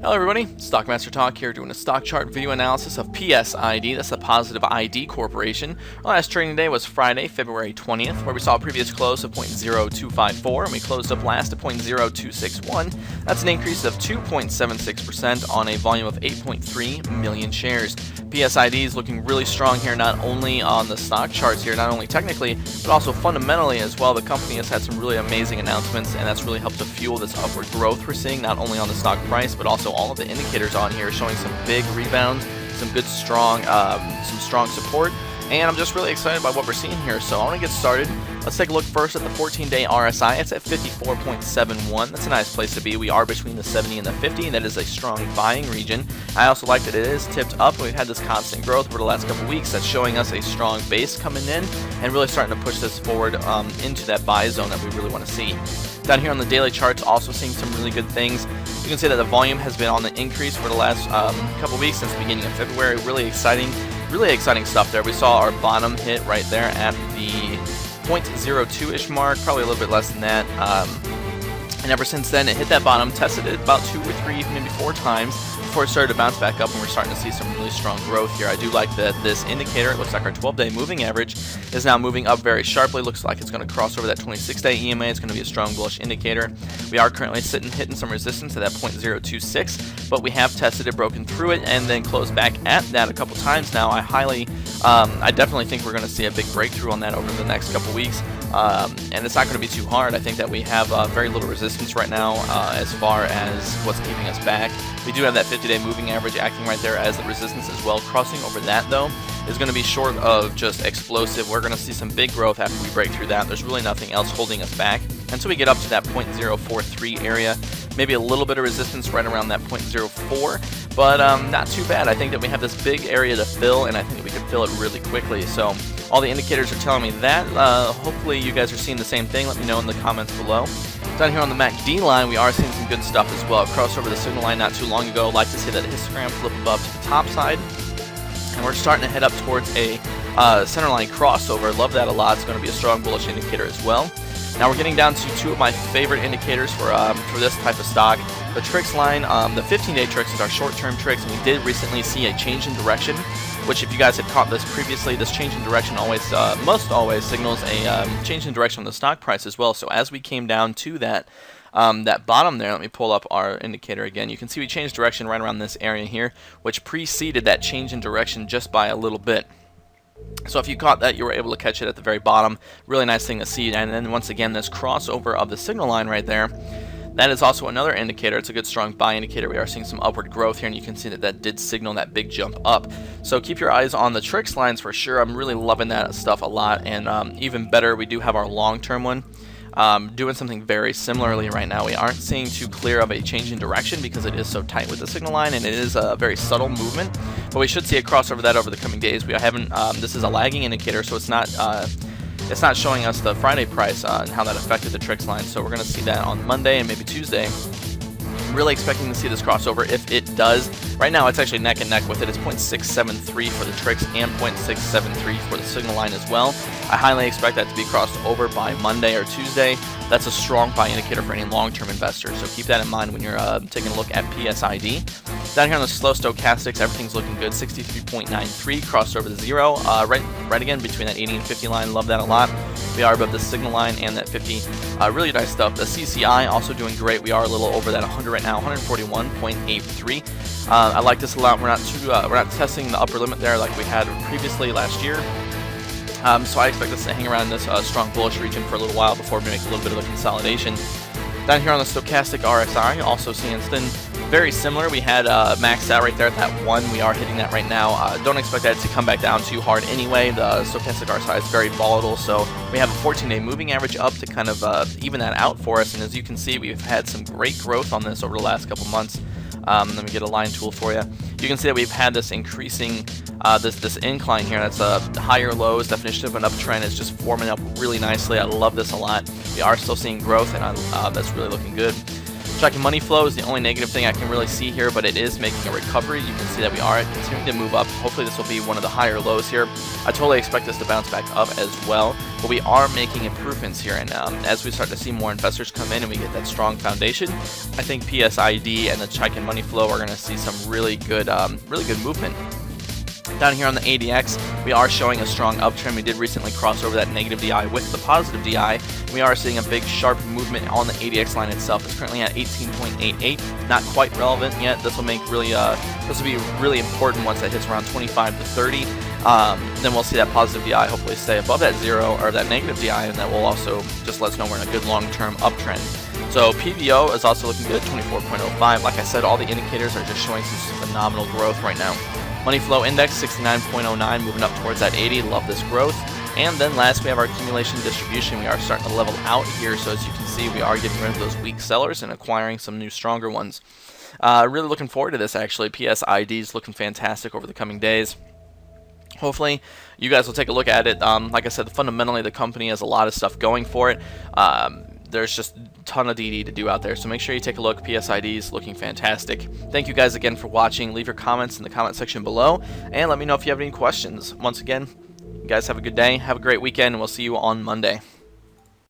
Hello everybody, Stockmaster Talk here doing a stock chart video analysis of PSID, that's the PositiveID Corporation. Our last trading day was Friday, February 20th, where we saw a previous close of 0.0254 and we closed up last at 0.0261. That's an increase of 2.76% on a volume of 8.3 million shares. PSID is looking really strong here, not only on the stock charts here, not only technically, but also fundamentally as well. The company has had some really amazing announcements, and that's really helped to fuel this upward growth we're seeing, not only on the stock price, but also all of the indicators on here showing some big rebounds, some good strong support, and I'm just really excited by what we're seeing here. So I want to get started. Let's take a look first at the 14-day RSI. It's at 54.71. That's a nice place to be. We are between the 70 and the 50, and that is a strong buying region. I also like that it is tipped up. We've had this constant growth over the last couple weeks. That's showing us a strong base coming in and really starting to push this forward into that buy zone that we really want to see. Down here on the daily charts, also seeing some really good things. You can see that the volume has been on the increase for the last couple weeks since the beginning of February. Really exciting stuff there. We saw our bottom hit right there at the 0.02-ish mark, probably a little bit less than that. And ever since then, it hit that bottom, tested it about 2 or 3, maybe 4 times before it started to bounce back up, and we're starting to see some really strong growth here. I do like that this indicator, it looks like our 12-day moving average is now moving up very sharply. Looks like it's going to cross over that 26-day EMA. It's going to be a strong bullish indicator. We are currently hitting some resistance at that 0.026, but we have tested it, broken through it, and then closed back at that a couple times now. I definitely think we're going to see a big breakthrough on that over the next couple weeks. And it's not going to be too hard. I think that we have very little resistance right now as far as what's keeping us back. We do have that 50-day moving average acting right there as the resistance as well. Crossing over that, though, is going to be short of just explosive. We're going to see some big growth after we break through that. There's really nothing else holding us back until we get up to that 0.043 area. Maybe a little bit of resistance right around that 0.04, but not too bad. I think that we have this big area to fill, and I think that we can fill it really quickly. So all the indicators are telling me that. Hopefully you guys are seeing the same thing. Let me know in the comments below. Down here on the MACD line, we are seeing some good stuff as well. Crossed over the signal line not too long ago. Like to see that histogram flip above to the top side. And we're starting to head up towards a center line crossover. Love that a lot. It's going to be a strong bullish indicator as well. Now we're getting down to 2 of my favorite indicators for this type of stock. The tricks line, the 15-day tricks is our short-term tricks, and we did recently see a change in direction, which if you guys had caught this previously, this change in direction most always signals a change in direction on the stock price as well. So as we came down to that bottom there, let me pull up our indicator again. You can see we changed direction right around this area here, which preceded that change in direction just by a little bit. So if you caught that, you were able to catch it at the very bottom. Really nice thing to see. And then once again, this crossover of the signal line right there, that is also another indicator. It's a good strong buy indicator. We are seeing some upward growth here, and you can see that that did signal that big jump up. So keep your eyes on the tricks lines for sure. I'm really loving that stuff a lot. And even better, we do have our long-term one. Doing something very similarly right now. We aren't seeing too clear of a change in direction because it is so tight with the signal line, and it is a very subtle movement, but we should see a crossover that over the coming days. We haven't this is a lagging indicator, so it's not showing us the Friday price and how that affected the tricks line, so we're going to see that on Monday and maybe Tuesday. I'm really expecting to see this crossover. If it does, right now it's actually neck and neck with it. It's 0.673 for the tricks and 0.673 for the signal line as well. I highly expect that to be crossed over by Monday or Tuesday. That's a strong buy indicator for any long-term investors, so keep that in mind when you're taking a look at PSID. Down here on the slow stochastics, everything's looking good. 63.93 crossed over the 0, right again between that 80 and 50 line. Love that a lot. We are above the signal line and that 50. Really nice stuff. The CCI also doing great. We are a little over that 100 right now, 141.83. I like this a lot. We're not testing the upper limit there like we had previously last year. So I expect us to hang around this strong bullish region for a little while before we make a little bit of a consolidation. Down here on the stochastic RSI, also seeing something very similar. We had maxed out right there at that 1. We are hitting that right now. Don't expect that to come back down too hard anyway. The stochastic RSI is very volatile, so we have a 14-day moving average up to kind of even that out for us. And as you can see, we've had some great growth on this over the last couple months. Let me get a line tool for you. You can see that we've had this increasing, this incline here. That's higher lows. Definition of an uptrend is just forming up really nicely. I love this a lot. We are still seeing growth, and that's really looking good. Tracking money flow is the only negative thing I can really see here, but it is making a recovery. You can see that we are continuing to move up. Hopefully this will be one of the higher lows here. I totally expect this to bounce back up as well, but we are making improvements here, and as we start to see more investors come in and we get that strong foundation, I think PSID and the tracking money flow are going to see some really good movement. Down here on the ADX, we are showing a strong uptrend. We did recently cross over that negative DI with the positive DI. We are seeing a big sharp movement on the ADX line itself. It's currently at 18.88, not quite relevant yet. This will be really important once that hits around 25 to 30. Then we'll see that positive DI hopefully stay above that zero or that negative DI, and that will also just let us know we're in a good long-term uptrend. So PVO is also looking good, 24.05. Like I said, all the indicators are just showing some phenomenal growth right now. Money flow index 69.09, moving up towards that 80. Love this growth. And then last, we have our accumulation distribution. We are starting to level out here, so as you can see, we are getting rid of those weak sellers and acquiring some new stronger ones. Really looking forward to this, actually. PSID is looking fantastic over the coming days. Hopefully, you guys will take a look at it. Like I said, fundamentally, the company has a lot of stuff going for it. There's just a ton of DD to do out there, so make sure you take a look. PSID is looking fantastic. Thank you guys again for watching. Leave your comments in the comment section below, and let me know if you have any questions. Once again, you guys have a good day, have a great weekend, and we'll see you on Monday.